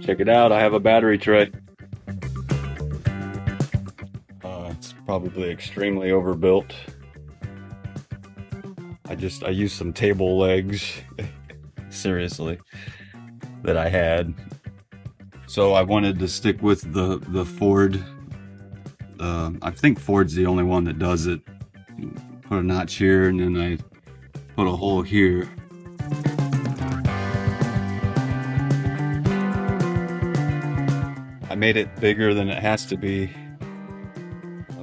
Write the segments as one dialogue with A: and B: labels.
A: Check it out, I have a battery tray. It's probably extremely overbuilt. I used some table legs, seriously, that I had. So I wanted to stick with the Ford. I think Ford's the only one that does it. Put a notch here and then I put a hole here. I made it bigger than it has to be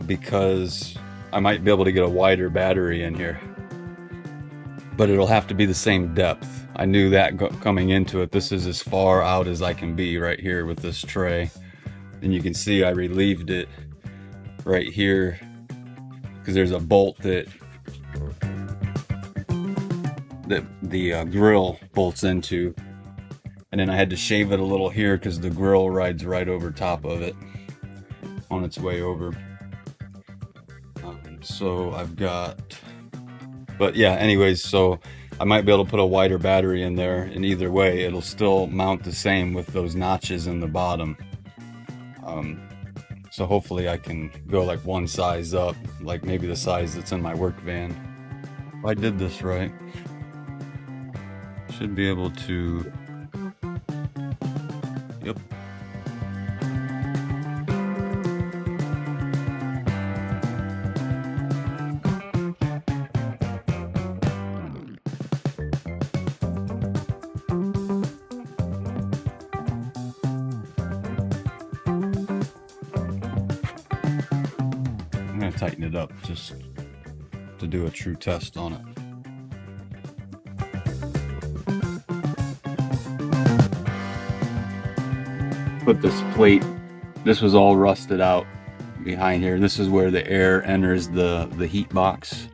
A: because I might be able to get a wider battery in here, but it'll have to be the same depth. I knew that coming into it. This is as far out as I can be right here with this tray. And you can see I relieved it right here because there's a bolt that the grill bolts into, and then I had to shave it a little here because the grill rides right over top of it on its way over. So I've got, but yeah, anyways, so I might be able to put a wider battery in there, and either way it'll still mount the same with those notches in the bottom. So hopefully I can go like one size up, like maybe the size that's in my work van. If I did this right, should be able to, yep. I'm gonna tighten it up just to do a true test on it. Put this plate, this was all rusted out behind here. This is where the air enters the heat box.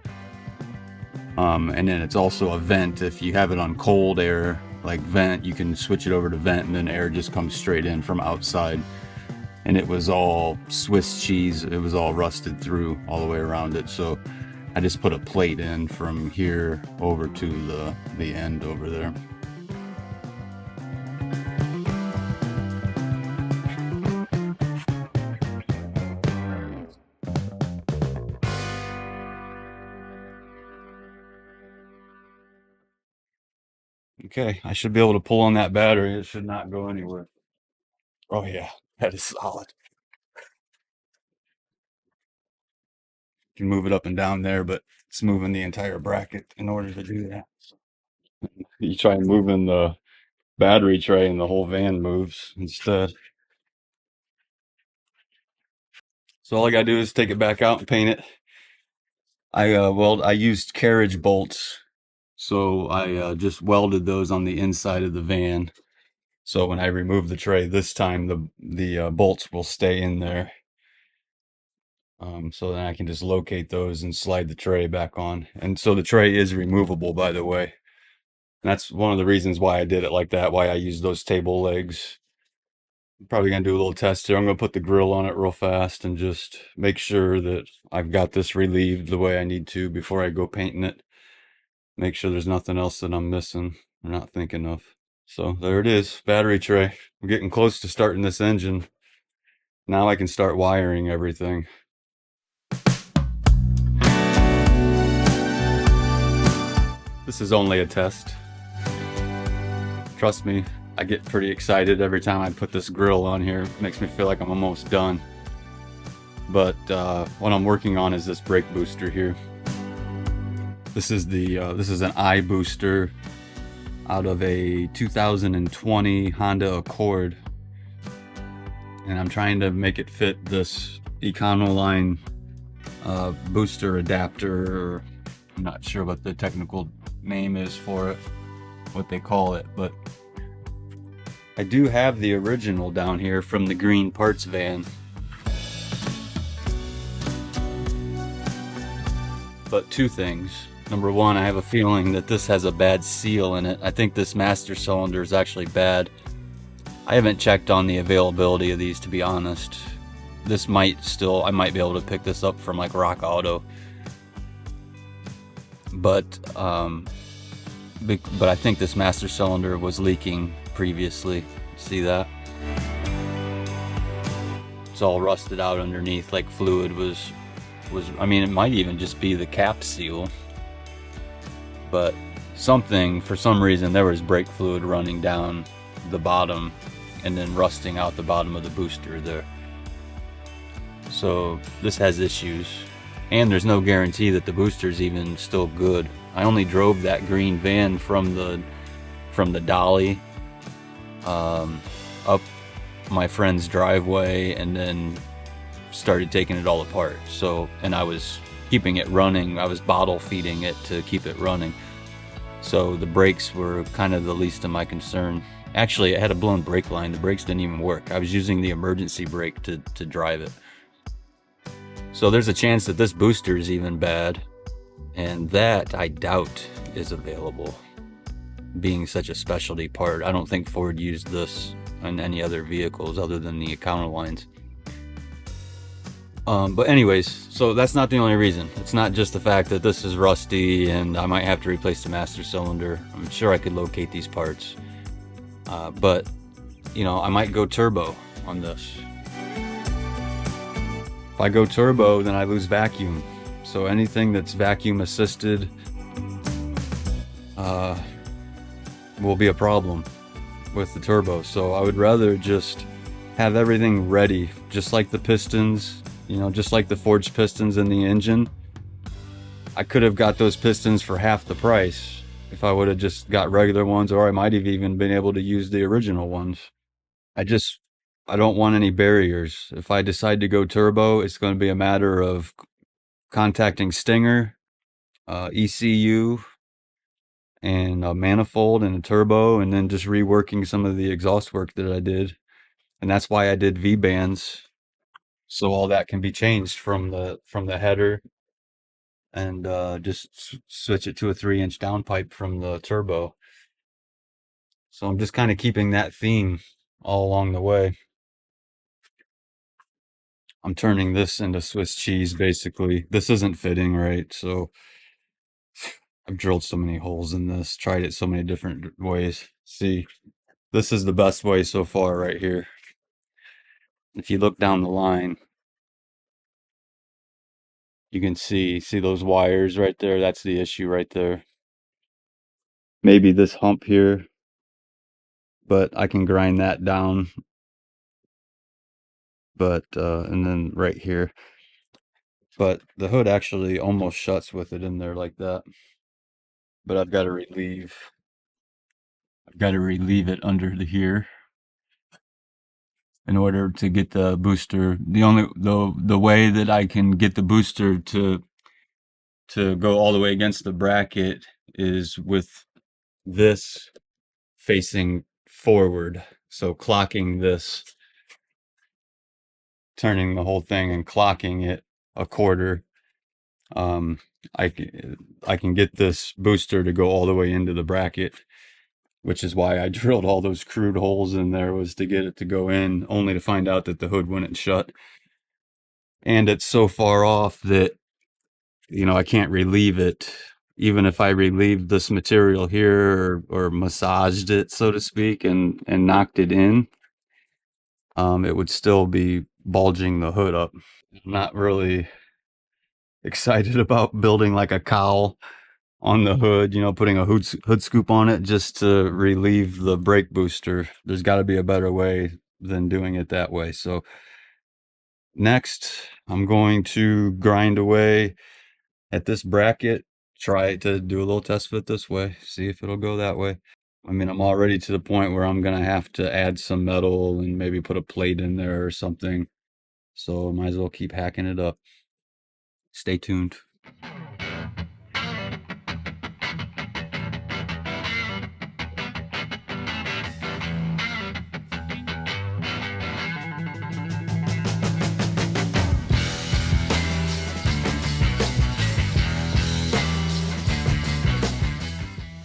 A: And then it's also a vent. If you have it on cold air, like vent, you can switch it over to vent and then air just comes straight in from outside. And it was all Swiss cheese. It was all rusted through all the way around it. So I just put a plate in from here over to the end over there. Okay, I should be able to pull on that battery. It should not go anywhere. Oh yeah, that is solid. You can move it up and down there, but it's moving the entire bracket in order to do that. You try moving the battery tray and the whole van moves instead. So all I gotta do is take it back out and paint it. I used carriage bolts, so I just welded those on the inside of the van. So when I remove the tray this time, the bolts will stay in there. So then I can just locate those and slide the tray back on. And so the tray is removable, by the way. And that's one of the reasons why I did it like that, why I used those table legs. I'm probably gonna do a little test here. I'm gonna put the grill on it real fast and just make sure that I've got this relieved the way I need to before I go painting it. Make sure there's nothing else that I'm missing or not thinking of. So there it is, battery tray. I'm getting close to starting this engine. Now I can start wiring everything. This is only a test. Trust me, I get pretty excited every time I put this grill on here. It makes me feel like I'm almost done. But what I'm working on is this brake booster here. This is an iBooster out of a 2020 Honda Accord, and I'm trying to make it fit this Econoline booster adapter. I'm not sure what the technical name is for it, what they call it, but I do have the original down here from the green parts van. But two things. Number one, I have a feeling that this has a bad seal in it. I think this master cylinder is actually bad. I haven't checked on the availability of these, to be honest. This might still, I might be able to pick this up from like Rock Auto. But I think this master cylinder was leaking previously. See that? It's all rusted out underneath, like fluid was, I mean, it might even just be the cap seal, but for some reason, there was brake fluid running down the bottom and then rusting out the bottom of the booster there. So this has issues, and there's no guarantee that the booster's even still good. I only drove that green van from the dolly up my friend's driveway and then started taking it all apart. So, and I was keeping it running. I was bottle feeding it to keep it running. So the brakes were kind of the least of my concern. Actually, it had a blown brake line. The brakes didn't even work. I was using the emergency brake to drive it. So there's a chance that this booster is even bad, and that I doubt is available, being such a specialty part. I don't think Ford used this on any other vehicles other than the Econolines. But anyways, so that's not the only reason. It's not just the fact that this is rusty and I might have to replace the master cylinder. I'm sure I could locate these parts. But, you know, I might go turbo on this. If I go turbo, then I lose vacuum. So anything that's vacuum assisted will be a problem with the turbo. So I would rather just have everything ready, just like the pistons, you know, just like the forged pistons in the engine. I could have got those pistons for half the price if I would have just got regular ones, or I might have even been able to use the original ones. I don't want any barriers. If I decide to go turbo, it's going to be a matter of contacting Stinger, ECU, and a manifold and a turbo, and then just reworking some of the exhaust work that I did. And that's why I did V-bands, so all that can be changed from the header, and just switch it to a 3-inch downpipe from the turbo. So I'm just kind of keeping that theme all along the way. I'm turning this into Swiss cheese, basically. This isn't fitting right, so I've drilled so many holes in this, tried it so many different ways. See, this is the best way so far right here. If you look down the line, you can see those wires right there. That's the issue right there. Maybe this hump here, but I can grind that down. But and then right here, but the hood actually almost shuts with it in there like that. But I've got to relieve it under here in order to get the booster. The way that I can get the booster to go all the way against the bracket is with this facing forward. So clocking this, turning the whole thing and clocking it a quarter. I can get this booster to go all the way into the bracket, which is why I drilled all those crude holes in there, was to get it to go in, only to find out that the hood wouldn't shut. And it's so far off that, you know, I can't relieve it. Even if I relieved this material here, or massaged it, so to speak, and knocked it in, it would still be bulging the hood up. I'm not really excited about building like a cowl on the hood, you know, putting a hood scoop on it just to relieve the brake booster. There's got to be a better way than doing it that way. So next, I'm going to grind away at this bracket, try to do a little test fit this way, see if it'll go that way. I mean, I'm already to the point where I'm going to have to add some metal and maybe put a plate in there or something. So might as well keep hacking it up. Stay tuned.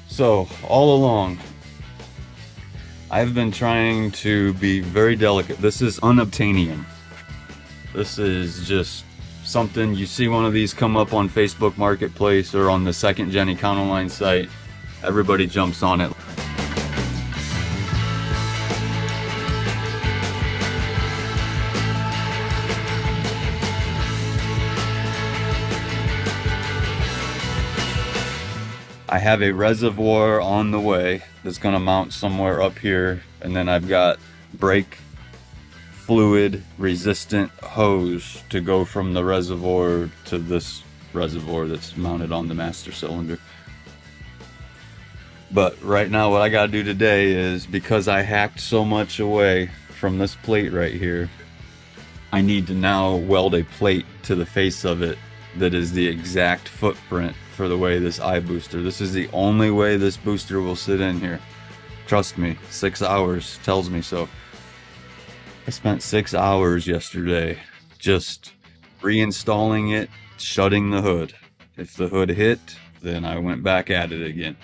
A: So, all along, I've been trying to be very delicate. This is unobtainium. This is just something, you see one of these come up on Facebook Marketplace or on the second gen Econoline site, everybody jumps on it. I have a reservoir on the way that's going to mount somewhere up here, and then I've got brake fluid resistant hose to go from the reservoir to this reservoir that's mounted on the master cylinder. But right now what I gotta do today is, because I hacked so much away from this plate right here, I need to now weld a plate to the face of it that is the exact footprint for the way this iBooster. This is the only way this booster will sit in here. Trust me, 6 hours tells me so. I spent 6 hours yesterday just reinstalling it, shutting the hood. If the hood hit, then I went back at it again.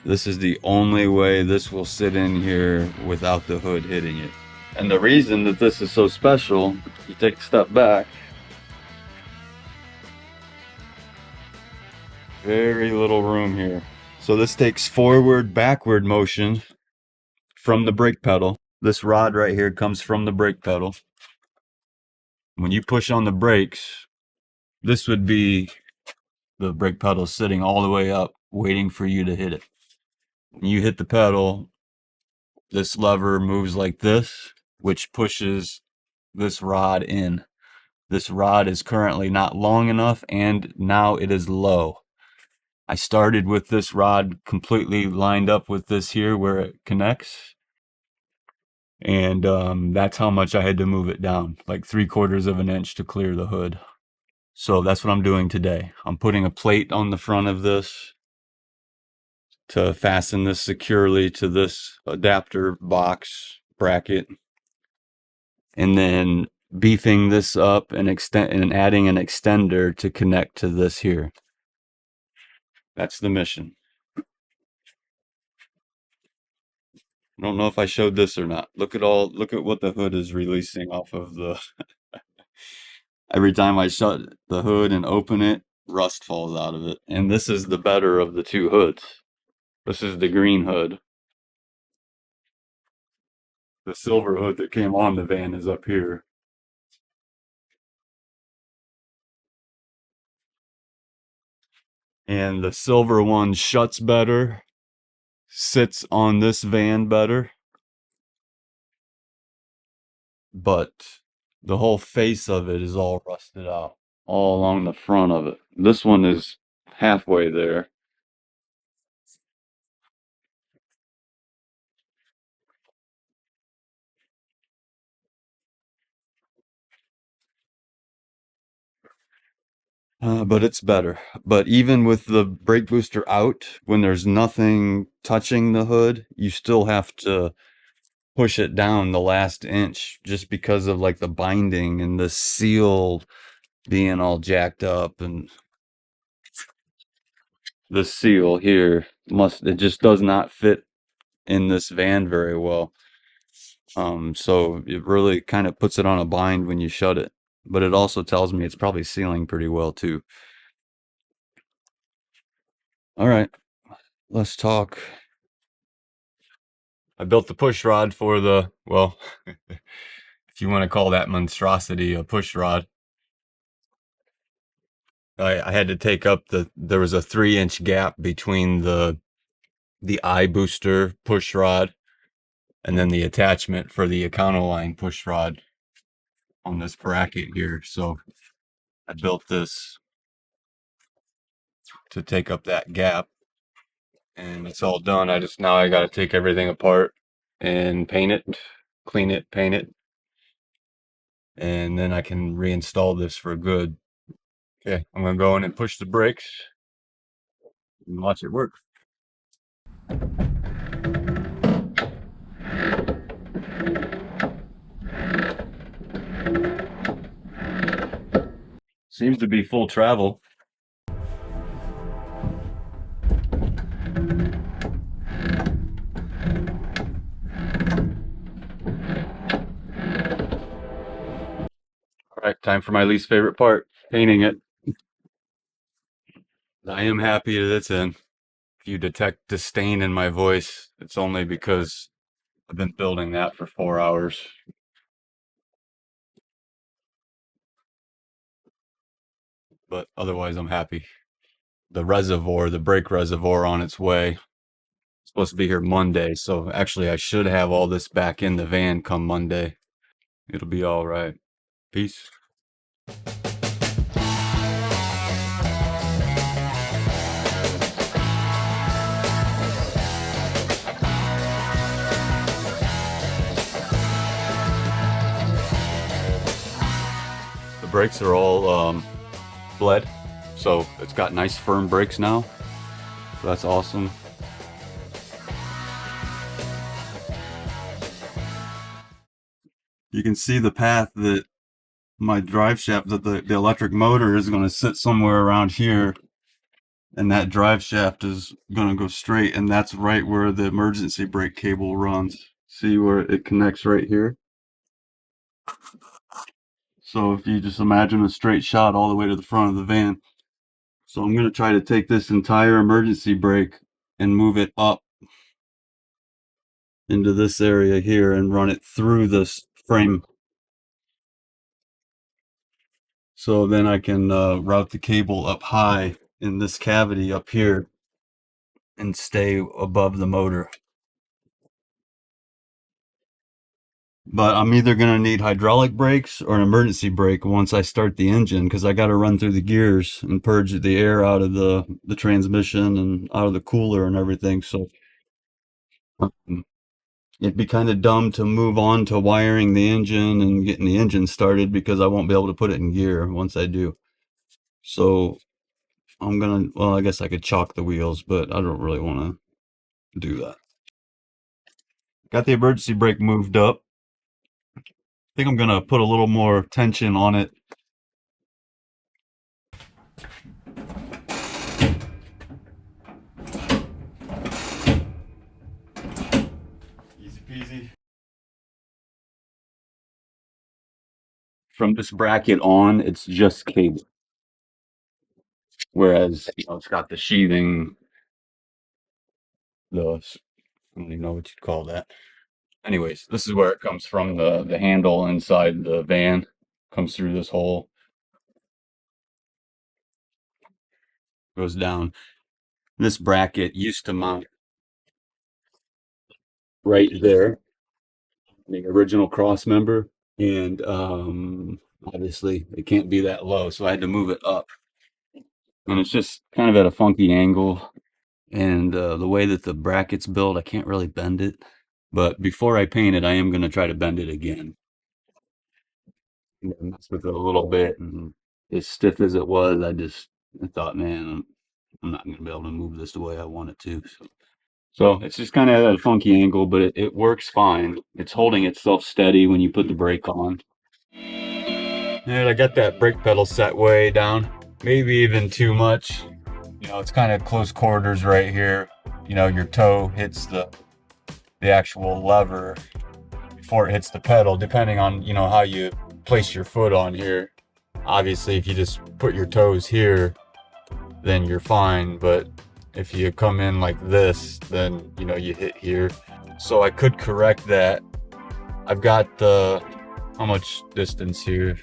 A: This is the only way this will sit in here without the hood hitting it. And the reason that this is so special, you take a step back, very little room here. So this takes forward, backward motion from the brake pedal. This rod right here comes from the brake pedal. When you push on the brakes, this would be the brake pedal sitting all the way up, waiting for you to hit it. When you hit the pedal, this lever moves like this, which pushes this rod in. This rod is currently not long enough, and now it is low. I started with this rod completely lined up with this here where it connects. And that's how much I had to move it down, like 3/4 of an inch to clear the hood. So that's what I'm doing today. I'm putting a plate on the front of this to fasten this securely to this adapter box bracket, and then beefing this up and adding an extender to connect to this here. That's the mission. I don't know if I showed this or not. Look at what the hood is releasing off of the every time I shut the hood and open it, rust falls out of it. And this is the better of the two hoods. This is the green hood. The silver hood that came on the van is up here. And the silver one shuts better, sits on this van better, but the whole face of it is all rusted out, all along the front of it. This one is halfway there. But it's better. But even with the brake booster out, when there's nothing touching the hood, you still have to push it down the last inch just because of like the binding and the seal being all jacked up, and the seal here it just does not fit in this van very well. So it really kind of puts it on a bind when you shut it. But it also tells me it's probably sealing pretty well too. All right, let's talk. I built the push rod for the, well, if you want to call that monstrosity a push rod. I had to take up there was a 3-inch gap between the iBooster push rod and then the attachment for the Econoline push rod on this bracket here. So I built this to take up that gap, and it's all done. Now I got to take everything apart and paint it, clean it, paint it, and then I can reinstall this for good. Okay, I'm gonna go in and push the brakes and watch it work. Seems to be full travel. All right, time for my least favorite part, painting it. I am happy that it's in. If you detect disdain in my voice, it's only because I've been building that for 4 hours. But otherwise, I'm happy. the reservoir, the brake reservoir on its way. It's supposed to be here Monday, so actually I should have all this back in the van come Monday. It'll be all right. Peace. The brakes are all bled, so it's got nice firm brakes now. So that's awesome. You can see the path that my drive shaft, that the electric motor is going to sit somewhere around here, and that drive shaft is going to go straight, and that's right where the emergency brake cable runs. See where it connects right here? So if you just imagine a straight shot all the way to the front of the van. So I'm going to try to take this entire emergency brake and move it up into this area here and run it through this frame. So then I can route the cable up high in this cavity up here and stay above the motor. But I'm either going to need hydraulic brakes or an emergency brake once I start the engine, because I got to run through the gears and purge the air out of the transmission and out of the cooler and everything. So it'd be kind of dumb to move on to wiring the engine and getting the engine started, because I won't be able to put it in gear once I do. So I'm gonna, well, I guess I could chalk the wheels, but I don't really want to do that. Got the emergency brake moved up. I think I'm gonna put a little more tension on it. Easy peasy. From this bracket on, it's just cable. Whereas, it's got the sheathing, I don't even know what you'd call that. Anyways, this is where it comes from, the handle inside the van comes through this hole, goes down. This bracket used to mount right there, the original cross member, and obviously it can't be that low, so I had to move it up. And it's just kind of at a funky angle, and the way that the bracket's built, I can't really bend it. But before I paint it, I am going to try to bend it again. Mess with it a little bit, and as stiff as it was, I thought, man, I'm not going to be able to move this the way I want it to. So it's just kind of at a funky angle, but it works fine. It's holding itself steady when you put the brake on. And I got that brake pedal set way down, maybe even too much. It's kind of close quarters right here. Your toe hits the actual lever before it hits the pedal, depending on, how you place your foot on here. Obviously, if you just put your toes here, then you're fine. But if you come in like this, then, you hit here. So I could correct that. I've got how much distance here?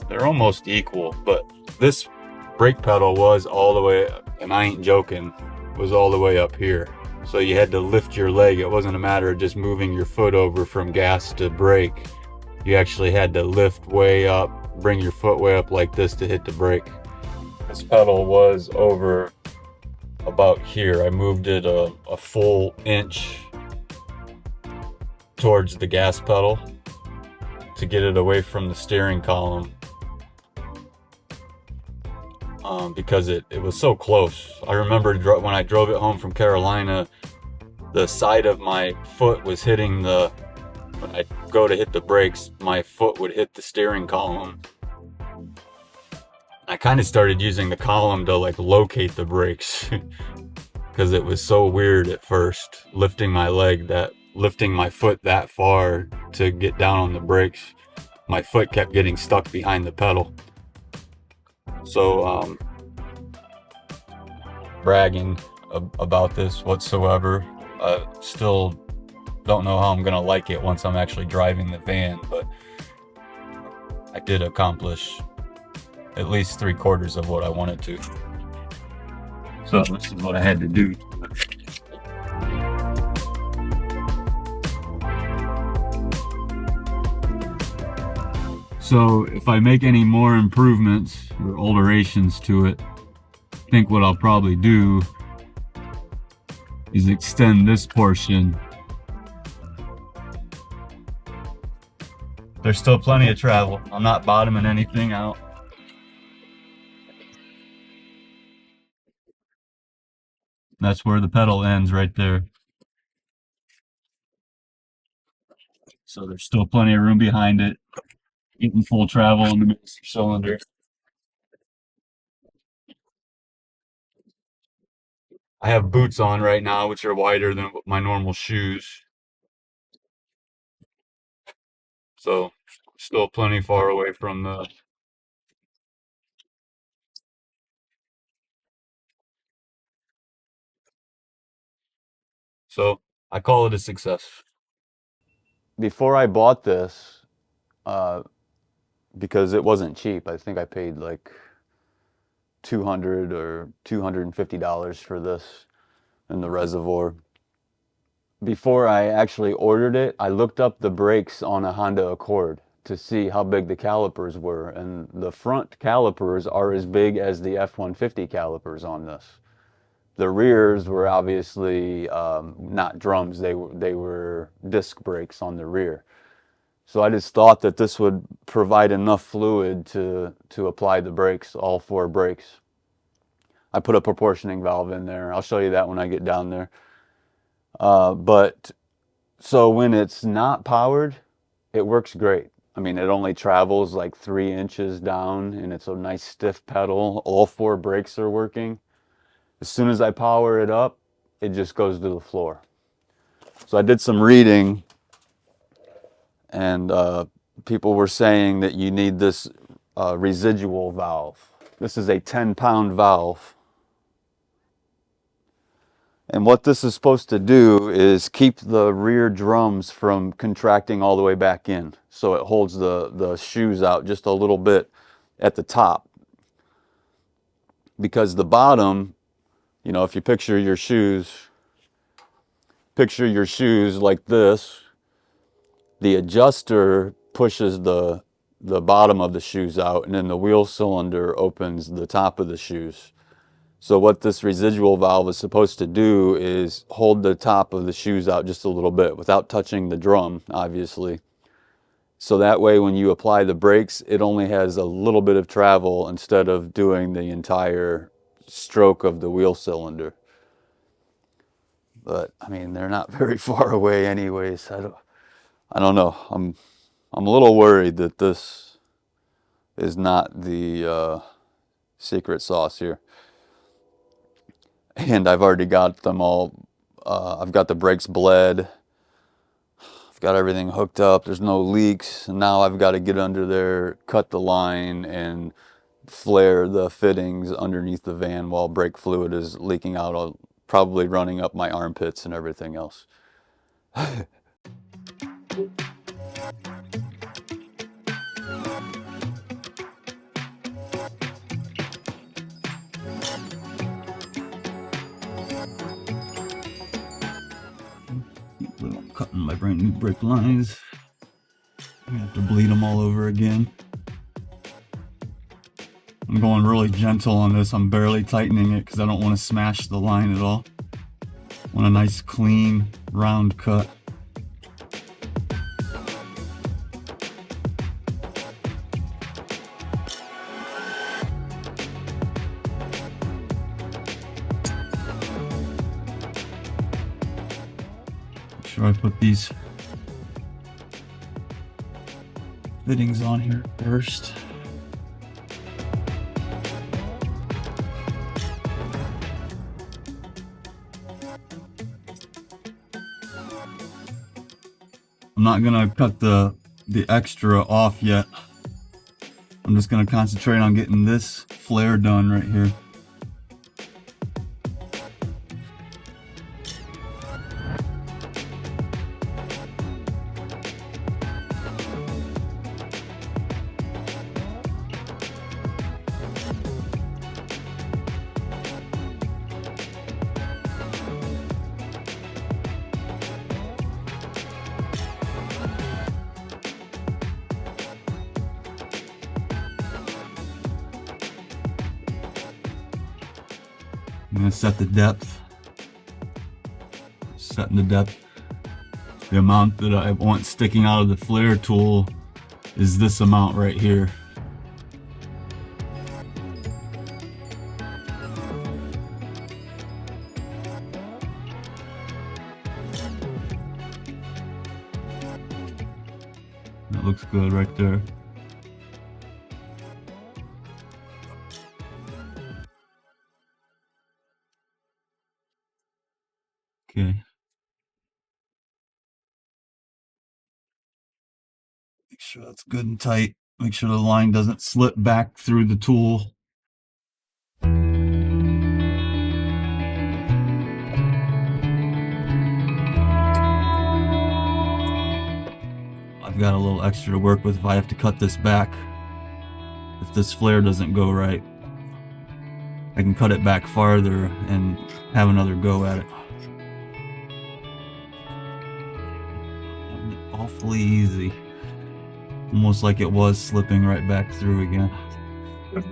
A: They're almost equal, but this brake pedal was all the way, and I ain't joking, was all the way up here. So you had to lift your leg. It wasn't a matter of just moving your foot over from gas to brake. You actually had to lift way up, bring your foot way up like this to hit the brake. This pedal was over about here. I moved it a full inch towards the gas pedal to get it away from the steering column. Because it was so close. I remember when I drove it home from Carolina, the side of my foot was hitting when I go to hit the brakes, my foot would hit the steering column. I kind of started using the column to locate the brakes because it was so weird at first, lifting my foot that far to get down on the brakes. My foot kept getting stuck behind the pedal. So, bragging about this whatsoever. Still don't know how I'm gonna like it once I'm actually driving the van, but I did accomplish at least 3/4 of what I wanted to. So this is what I had to do. So if I make any more improvements or alterations to it, I think what I'll probably do is extend this portion. There's still plenty of travel. I'm not bottoming anything out. That's where the pedal ends, right there. So there's still plenty of room behind it. Getting full travel in the master cylinder. I have boots on right now, which are wider than my normal shoes. So still plenty far away from the... So I call it a success. Before I bought this, because it wasn't cheap, I think I paid like $200 or $250 for this in the reservoir. Before I actually ordered it, I looked up the brakes on a Honda Accord to see how big the calipers were, and the front calipers are as big as the F-150 calipers on this. The rears were obviously not drums, they were disc brakes on the rear. So I just thought that this would provide enough fluid to apply the brakes, all 4 brakes. I put a proportioning valve in there. I'll show you that when I get down there. But so when it's not powered, it works great. I mean, it only travels like 3 inches down, and it's a nice stiff pedal. All 4 brakes are working. As soon as I power it up, it just goes to the floor. So I did some reading, and people were saying that you need this residual valve. This is a 10-pound valve. And what this is supposed to do is keep the rear drums from contracting all the way back in. So it holds the shoes out just a little bit at the top. Because the bottom, you know, if you picture your shoes like this, the adjuster pushes the bottom of the shoes out, and then the wheel cylinder opens the top of the shoes. So what this residual valve is supposed to do is hold the top of the shoes out just a little bit without touching the drum, obviously. So that way when you apply the brakes, it only has a little bit of travel instead of doing the entire stroke of the wheel cylinder. But I mean, they're not very far away anyways. I don't know. I'm a little worried that this is not the secret sauce here. And I've already got them all, I've got the brakes bled, I've got everything hooked up, there's no leaks, and now I've got to get under there, cut the line, and flare the fittings underneath the van while brake fluid is leaking out, probably running up my armpits and everything else. I'm cutting my brand new brake lines. I have to bleed them all over again. I'm going really gentle on this. I'm barely tightening it because I don't want to smash the line at all. I want a nice clean round cut. Make sure I put these fittings on here first. I'm not gonna cut the extra off yet. I'm just gonna concentrate on getting this flare done right here. I'm going to set the depth. Setting the depth. The amount that I want sticking out of the flare tool is this amount right here. That looks good right there. Okay. Make sure that's good and tight. Make sure the line doesn't slip back through the tool. I've got a little extra to work with if I have to cut this back. If this flare doesn't go right, I can cut it back farther and have another go at it. Awfully easy. Almost like it was slipping right back through again. That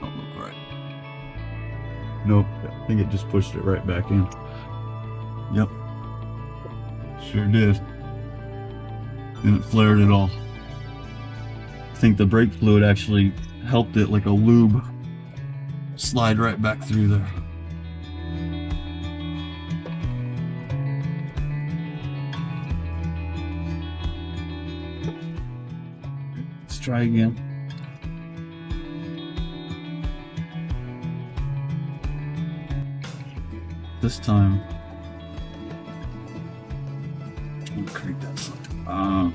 A: don't look right. Nope, I think it just pushed it right back in. Yep. Sure did. Didn't flare it at all. I think the brake fluid actually helped it, like a lube, slide right back through there. Let's try again. This time, I'll create that something.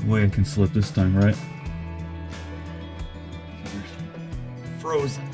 A: Way I can slip this time, right? Frozen.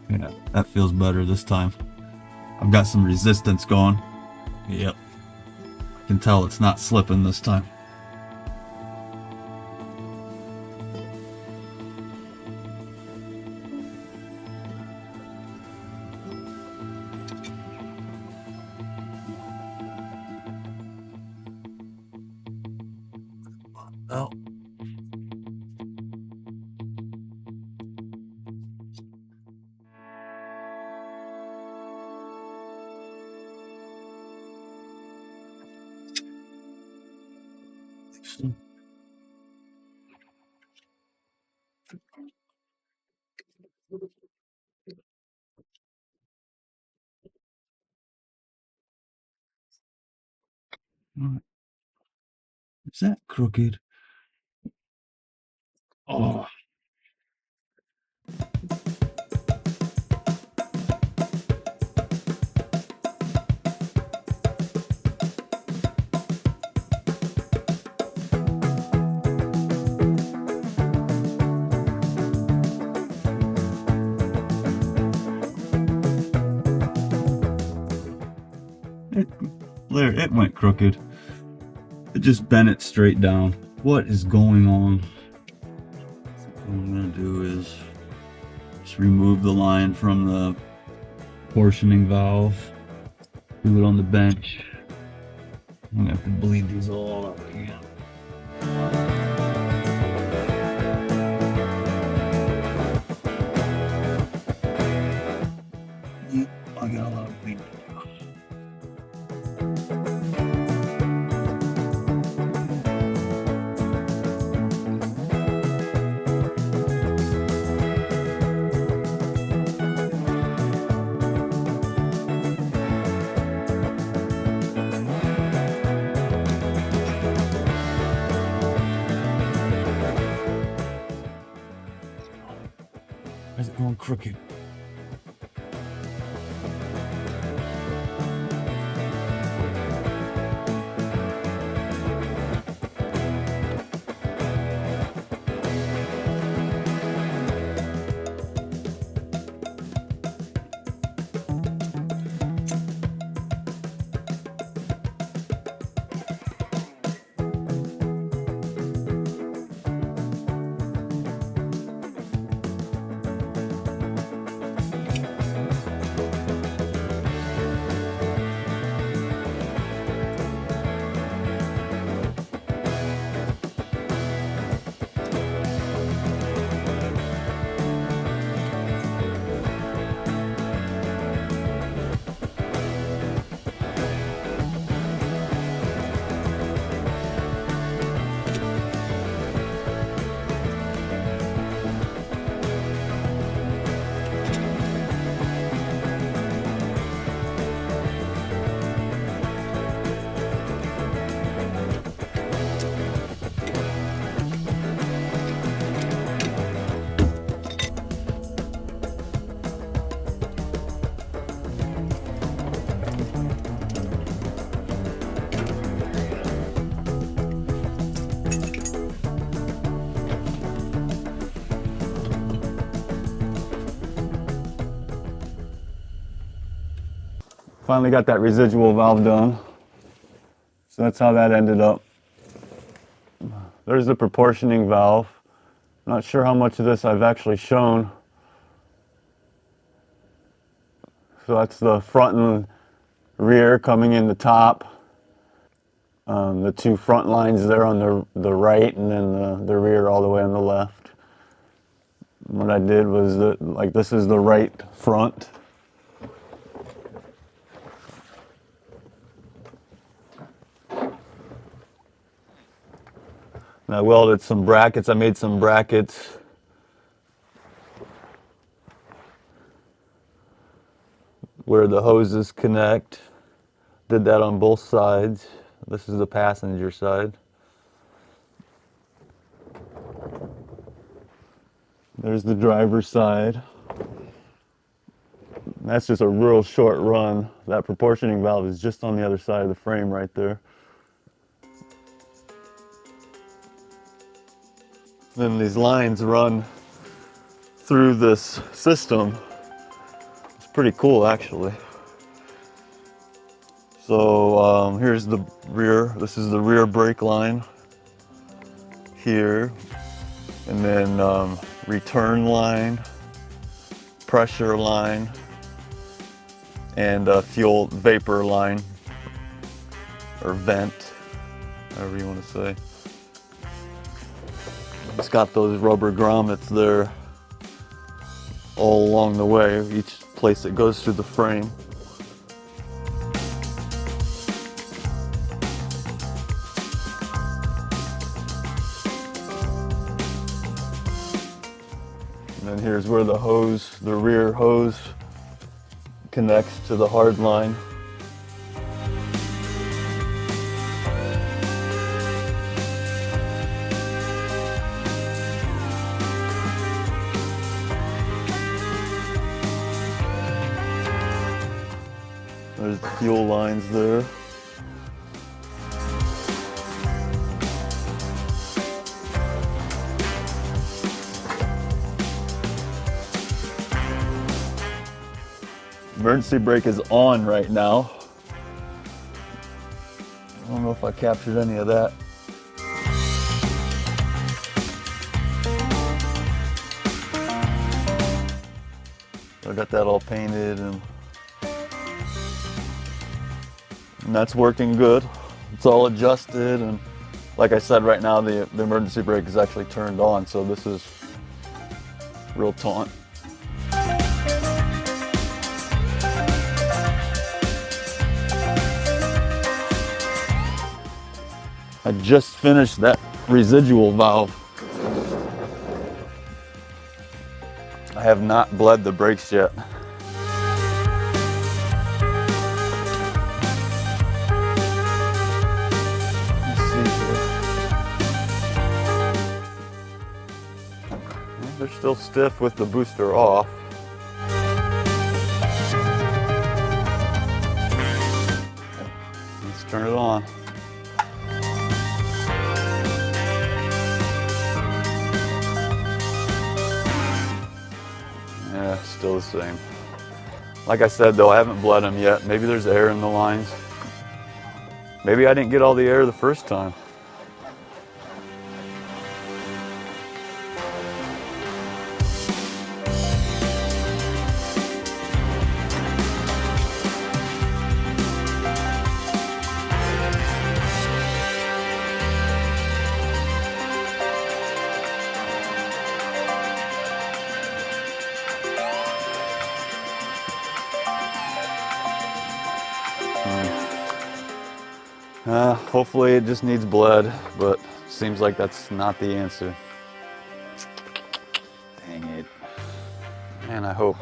A: Yeah, that feels better this time. I've got some resistance going. Yep. I can tell it's not slipping this time. Oh. Is that crooked? Oh. It went crooked. It just bent it straight down. What is going on? What I'm gonna do is just remove the line from the portioning valve. Do it on the bench. I'm gonna have to bleed these all out again. I got a lot of bleeding. crooked. Finally got that residual valve done. So that's how that ended up. There's the proportioning valve. Not sure how much of this I've actually shown. So that's the front and rear coming in the top. The two front lines there on the right, and then the rear all the way on the left. What I did was like this is the right front. And I welded some brackets. I made some brackets where the hoses connect. Did that on both sides. This is the passenger side. There's the driver's side. That's just a real short run. That proportioning valve is just on the other side of the frame right there. Then these lines run through this system. It's pretty cool, actually. So here's the rear. This is the rear brake line here, and then return line, pressure line, and fuel vapor line or vent, however you want to say. It's got those rubber grommets there all along the way, each place it goes through the frame. And then here's where the hose, the rear hose, connects to the hard line. There's the fuel lines there. Emergency brake is on right now. I don't know if I captured any of that. I got that all painted and that's working good. It's all adjusted, and like I said, right now the emergency brake is actually turned on, so this is real taut. I just finished that residual valve. I have not bled the brakes yet. Let's see here. Well, they're still stiff with the booster off. turn it on. Yeah, still the same. Like I said though, I haven't bled them yet. Maybe there's air in the lines. Maybe I didn't get all the air the first time. Hopefully it just needs bled, but seems like that's not the answer. Dang it. Man, I hope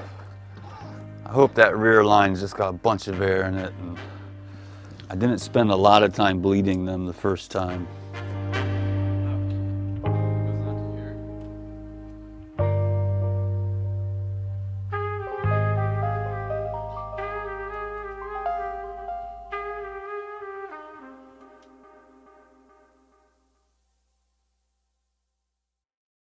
A: that rear line's just got a bunch of air in it. And I didn't spend a lot of time bleeding them the first time.